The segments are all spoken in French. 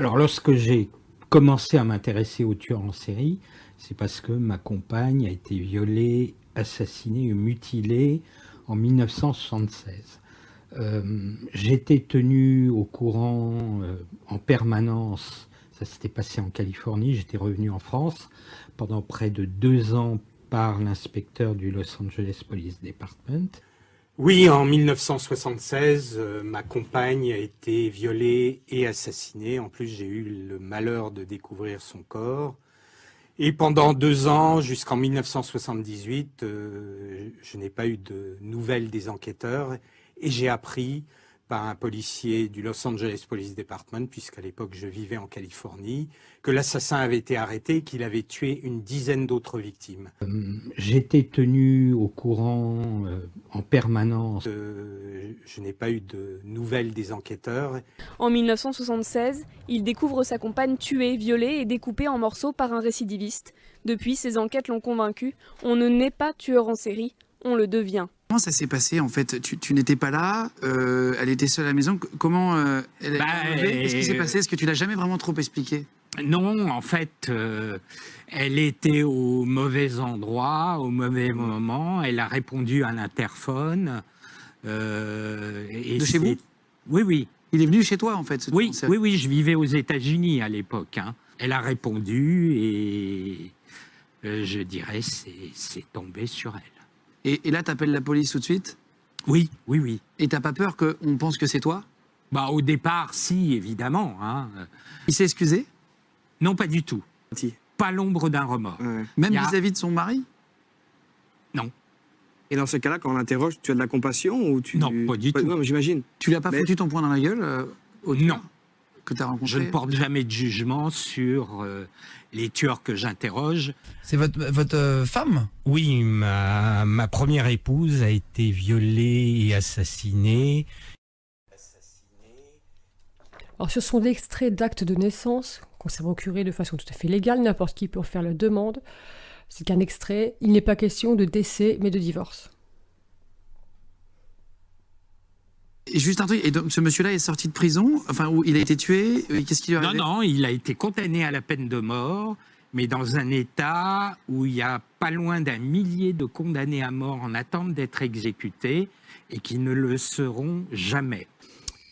Alors, lorsque j'ai commencé à m'intéresser aux tueurs en série, c'est parce que ma compagne a été violée, assassinée et mutilée en 1976. J'étais tenu au courant en permanence, ça s'était passé en Californie, j'étais revenu en France pendant près de 2 ans par l'inspecteur du Los Angeles Police Department. Oui, en 1976, ma compagne a été violée et assassinée. En plus, j'ai eu le malheur de découvrir son corps. Et pendant 2 ans, jusqu'en 1978, je n'ai pas eu de nouvelles des enquêteurs. Et j'ai appris par un policier du Los Angeles Police Department, puisqu'à l'époque je vivais en Californie, que l'assassin avait été arrêté et qu'il avait tué une dizaine d'autres victimes. J'étais tenu au courant en permanence. Je n'ai pas eu de nouvelles des enquêteurs. En 1976, il découvre sa compagne tuée, violée et découpée en morceaux par un récidiviste. Depuis, ses enquêtes l'ont convaincu, on ne naît pas tueur en série, on le devient. Comment ça s'est passé en fait? Tu n'étais pas là, elle était seule à la maison. Comment elle a été enlevée? Qu'est-ce qui s'est passé? Est-ce que tu l'as jamais vraiment trop expliqué? Non, en fait, elle était au mauvais endroit, au mauvais moment. Elle a répondu à l'interphone. De chez vous? Oui, oui. Il est venu chez toi en fait? Oui, je vivais aux États-Unis à l'époque. Hein. Elle a répondu et je dirais c'est tombé sur elle. Et là, t'appelles la police tout de suite? Oui, oui, oui. Et t'as pas peur qu'on pense que c'est toi? Bah, au départ, si, évidemment. Hein. Il s'est excusé? Non, pas du tout. Pas l'ombre d'un remords. Ouais. Même vis-à-vis de son mari? Non. Et dans ce cas-là, quand on l'interroge, tu as de la compassion ou tu... Non, pas du tout. Non, mais j'imagine. Tu lui as pas foutu ton poing dans la gueule au tueur Non. Que t'as rencontré? Je ne porte jamais de jugement sur les tueurs que j'interroge. C'est votre femme? Oui, ma première épouse a été violée et assassinée. Alors, ce sont des extraits d'actes de naissance qu'on s'est procurés de façon tout à fait légale, n'importe qui peut en faire la demande. C'est qu'un extrait, il n'est pas question de décès, mais de divorce. Et juste un truc, et donc ce monsieur-là est sorti de prison, enfin, où il a été tué, qu'est-ce qui lui est arrivé? Non, il a été condamné à la peine de mort, mais dans un état où il y a pas loin d'1 millier de condamnés à mort en attente d'être exécutés et qui ne le seront jamais.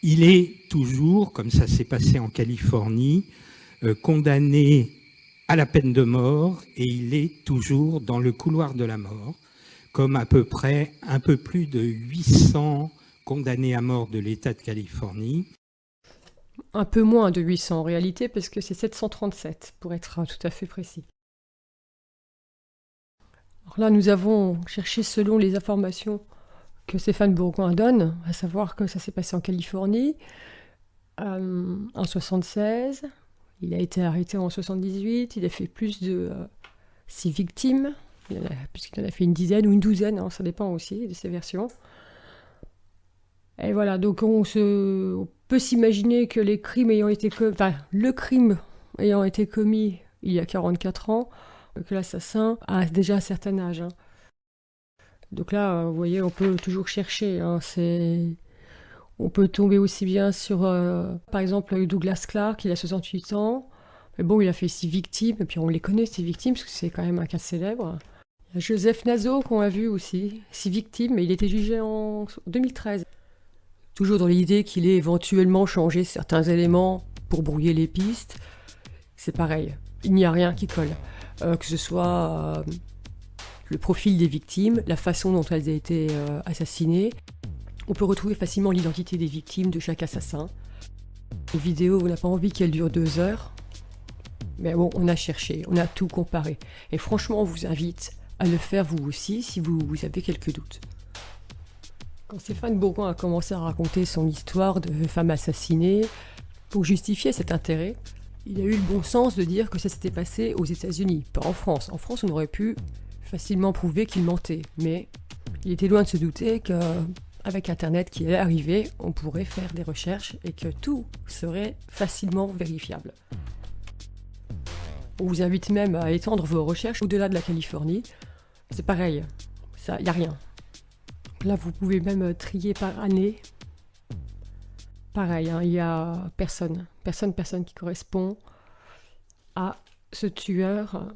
Il est toujours, comme ça s'est passé en Californie, condamné à la peine de mort et il est toujours dans le couloir de la mort, comme à peu près un peu plus de 800 condamnés à mort de l'État de Californie. Un peu moins de 800 en réalité, parce que c'est 737, pour être tout à fait précis. Alors là, nous avons cherché selon les informations que Stéphane Bourgoin donne, à savoir que ça s'est passé en Californie, en 76, il a été arrêté en 78, il a fait plus de 6 victimes, puisqu'il en a fait une dizaine ou une douzaine, hein, ça dépend aussi de ses versions. Et voilà, donc on peut s'imaginer que le crime ayant été commis il y a 44 ans, que l'assassin a déjà un certain âge. Hein. Donc là, vous voyez, on peut toujours chercher. Hein, on peut tomber aussi bien sur, par exemple, Douglas Clark, il a 68 ans. Mais bon, il a fait 6 victimes, et puis on les connaît, ces victimes, parce que c'est quand même un cas célèbre. Il y a Joseph Nazo, qu'on a vu aussi, 6 victimes, mais il était jugé en 2013. Toujours dans l'idée qu'il ait éventuellement changé certains éléments pour brouiller les pistes. C'est pareil, il n'y a rien qui colle. Que ce soit le profil des victimes, la façon dont elles ont été assassinées. On peut retrouver facilement l'identité des victimes de chaque assassin. Une vidéo, on n'a pas envie qu'elle dure 2 heures. Mais bon, on a cherché, on a tout comparé. Et franchement, on vous invite à le faire vous aussi si vous avez quelques doutes. Quand Stéphane Bourgoin a commencé à raconter son histoire de femme assassinée, pour justifier cet intérêt, il a eu le bon sens de dire que ça s'était passé aux États-Unis, pas en France. En France, on aurait pu facilement prouver qu'il mentait, mais il était loin de se douter qu'avec Internet qui allait arriver, on pourrait faire des recherches et que tout serait facilement vérifiable. On vous invite même à étendre vos recherches au-delà de la Californie. C'est pareil, il n'y a rien. Là, vous pouvez même trier par année. pareil, hein, il n'y a personne qui correspond à ce tueur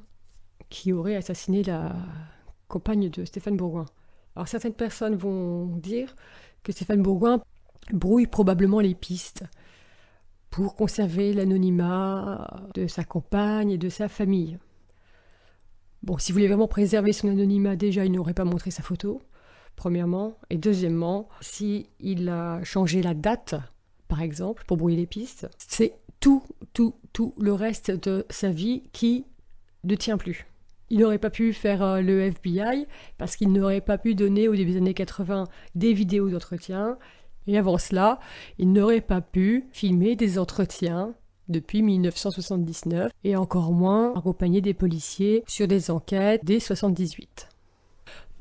qui aurait assassiné la compagne de Stéphane Bourgoin. Alors certaines personnes vont dire que Stéphane Bourgoin brouille probablement les pistes pour conserver l'anonymat de sa compagne et de sa famille. Bon, s'il voulait vraiment préserver son anonymat, déjà, il n'aurait pas montré sa photo, premièrement. Et deuxièmement, s'il a changé la date, par exemple, pour brouiller les pistes, c'est tout le reste de sa vie qui ne tient plus. Il n'aurait pas pu faire le FBI parce qu'il n'aurait pas pu donner au début des années 80 des vidéos d'entretien. Et avant cela, il n'aurait pas pu filmer des entretiens depuis 1979 et encore moins accompagner des policiers sur des enquêtes dès 1978.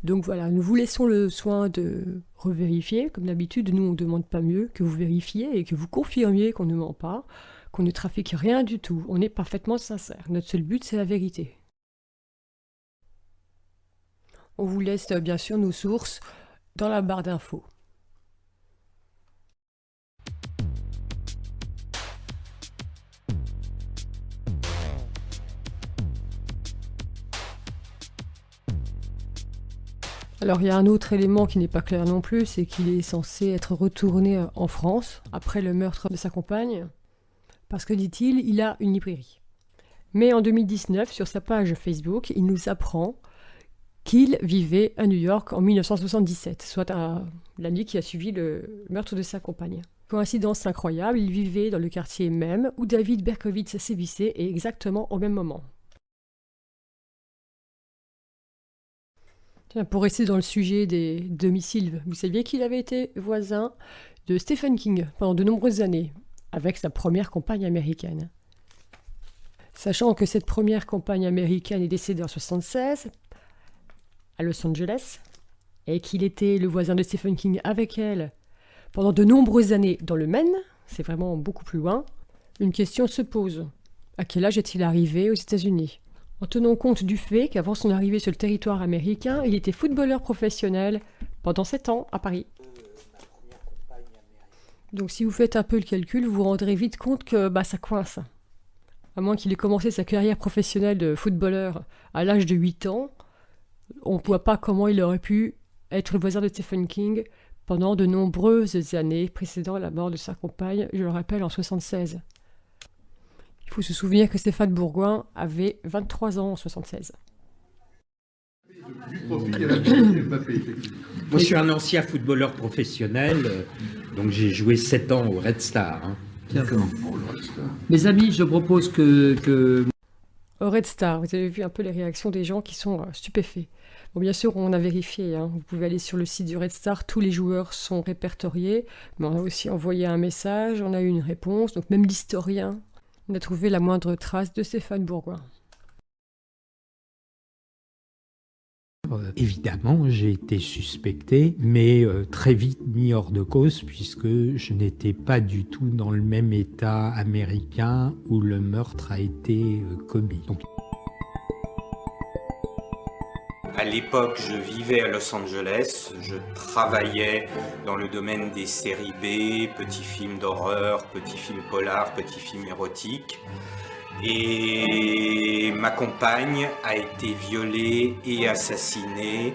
Donc voilà, nous vous laissons le soin de revérifier. Comme d'habitude, nous on ne demande pas mieux que vous vérifiez et que vous confirmiez qu'on ne ment pas, qu'on ne trafique rien du tout. On est parfaitement sincère. Notre seul but, c'est la vérité. On vous laisse bien sûr nos sources dans la barre d'infos. Alors il y a un autre élément qui n'est pas clair non plus, c'est qu'il est censé être retourné en France après le meurtre de sa compagne, parce que, dit-il, il a une librairie. Mais en 2019, sur sa page Facebook, il nous apprend qu'il vivait à New York en 1977, soit l'année qui a suivi le meurtre de sa compagne. Coïncidence incroyable, il vivait dans le quartier même où David Berkowitz sévissait et exactement au même moment. Pour rester dans le sujet des domiciles, vous saviez qu'il avait été voisin de Stephen King pendant de nombreuses années, avec sa première compagne américaine. Sachant que cette première compagne américaine est décédée en 1976, à Los Angeles, et qu'il était le voisin de Stephen King avec elle pendant de nombreuses années dans le Maine, c'est vraiment beaucoup plus loin, une question se pose. À quel âge est-il arrivé aux États-Unis ? En tenant compte du fait qu'avant son arrivée sur le territoire américain, il était footballeur professionnel pendant 7 ans à Paris. Donc si vous faites un peu le calcul, vous vous rendrez vite compte que ça coince. À moins qu'il ait commencé sa carrière professionnelle de footballeur à l'âge de 8 ans, on ne voit pas comment il aurait pu être le voisin de Stephen King pendant de nombreuses années précédant la mort de sa compagne, je le rappelle, en 1976. Il faut se souvenir que Stéphane Bourgoin avait 23 ans en 1976. Moi, je suis un ancien footballeur professionnel, donc j'ai joué 7 ans au Red Star. Hein. D'accord. Mes amis, je propose que... Au Red Star, vous avez vu un peu les réactions des gens qui sont stupéfaits. Bon, bien sûr, on a vérifié. Hein. Vous pouvez aller sur le site du Red Star, tous les joueurs sont répertoriés. Mais on a aussi envoyé un message, on a eu une réponse. Donc même l'historien, on a trouvé la moindre trace de Stéphane Bourgoin. Évidemment, j'ai été suspecté, mais très vite mis hors de cause, puisque je n'étais pas du tout dans le même État américain où le meurtre a été commis. Donc... À l'époque, je vivais à Los Angeles, je travaillais dans le domaine des séries B, petits films d'horreur, petits films polars, petits films érotiques. Et ma compagne a été violée et assassinée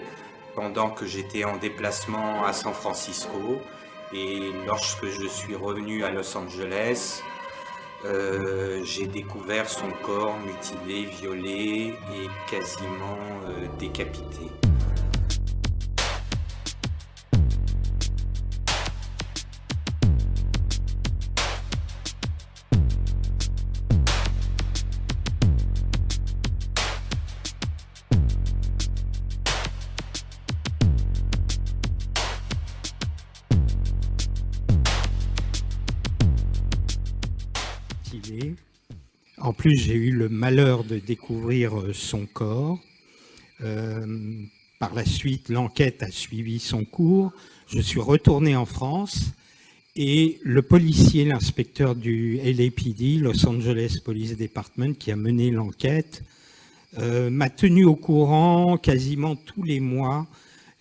pendant que j'étais en déplacement à San Francisco. Et lorsque je suis revenu à Los Angeles, j'ai découvert son corps mutilé, violé et quasiment décapité. En plus, j'ai eu le malheur de découvrir son corps. Par la suite, l'enquête a suivi son cours. Je suis retourné en France et le policier, l'inspecteur du LAPD, Los Angeles Police Department, qui a mené l'enquête, m'a tenu au courant quasiment tous les mois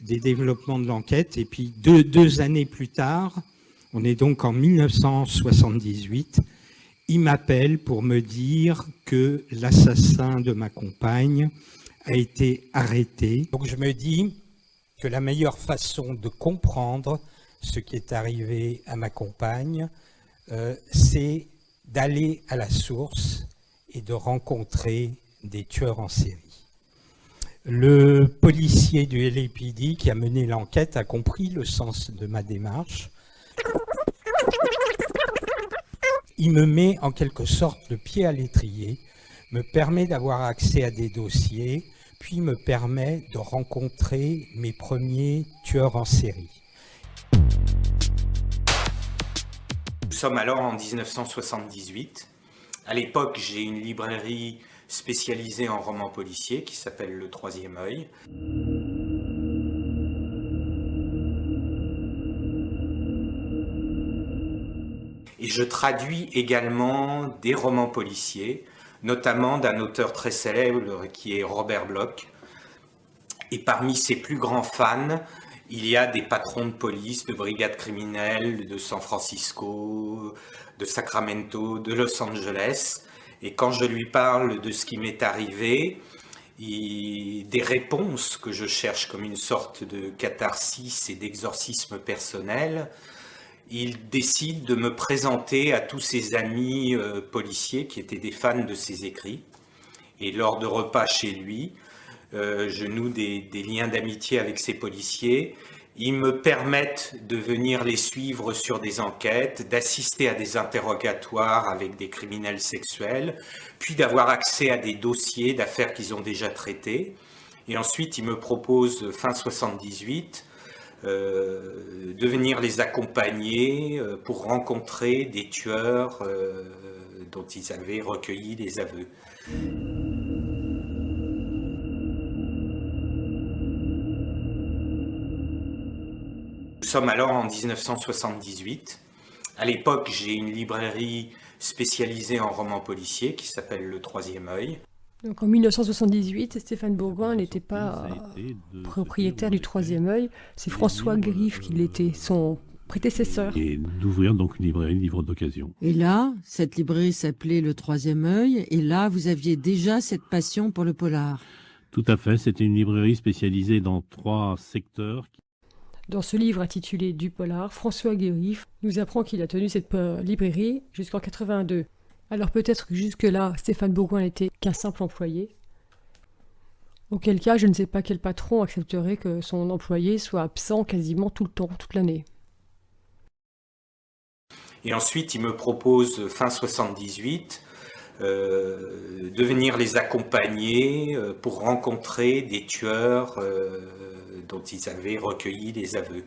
des développements de l'enquête. Et puis deux années plus tard, On est donc en 1978. Il m'appelle pour me dire que l'assassin de ma compagne a été arrêté. Donc je me dis que la meilleure façon de comprendre ce qui est arrivé à ma compagne, c'est d'aller à la source et de rencontrer des tueurs en série. Le policier du LAPD qui a mené l'enquête a compris le sens de ma démarche. Il me met en quelque sorte le pied à l'étrier, me permet d'avoir accès à des dossiers, puis me permet de rencontrer mes premiers tueurs en série. Nous sommes alors en 1978. À l'époque, j'ai une librairie spécialisée en romans policiers qui s'appelle Le Troisième Œil. Et je traduis également des romans policiers, notamment d'un auteur très célèbre qui est Robert Bloch. Et parmi ses plus grands fans, il y a des patrons de police, de brigades criminelles de San Francisco, de Sacramento, de Los Angeles. Et quand je lui parle de ce qui m'est arrivé, des réponses que je cherche comme une sorte de catharsis et d'exorcisme personnel, il décide de me présenter à tous ses amis policiers qui étaient des fans de ses écrits. Et lors de repas chez lui, je noue des liens d'amitié avec ces policiers. Ils me permettent de venir les suivre sur des enquêtes, d'assister à des interrogatoires avec des criminels sexuels, puis d'avoir accès à des dossiers d'affaires qu'ils ont déjà traités. Et ensuite, ils me proposent, fin 78, de venir les accompagner pour rencontrer des tueurs dont ils avaient recueilli les aveux. Nous sommes alors en 1978. À l'époque, j'ai une librairie spécialisée en romans policiers qui s'appelle Le Troisième Œil. Donc en 1978, Stéphane Bourgoin n'était pas propriétaire du Troisième Œil, c'est François Griffe qui l'était, son prédécesseur. Et d'ouvrir donc une librairie de livres d'occasion. Et là, cette librairie s'appelait Le Troisième Œil, et là, vous aviez déjà cette passion pour le polar. Tout à fait, c'était une librairie spécialisée dans 3 secteurs. Dans ce livre intitulé Du polar, François Griffe nous apprend qu'il a tenu cette librairie jusqu'en 82. Alors peut-être que jusque-là, Stéphane Bourgoin n'était qu'un simple employé. Auquel cas, je ne sais pas quel patron accepterait que son employé soit absent quasiment tout le temps, toute l'année. Et ensuite, il me propose, fin 78, de venir les accompagner pour rencontrer des tueurs dont ils avaient recueilli les aveux.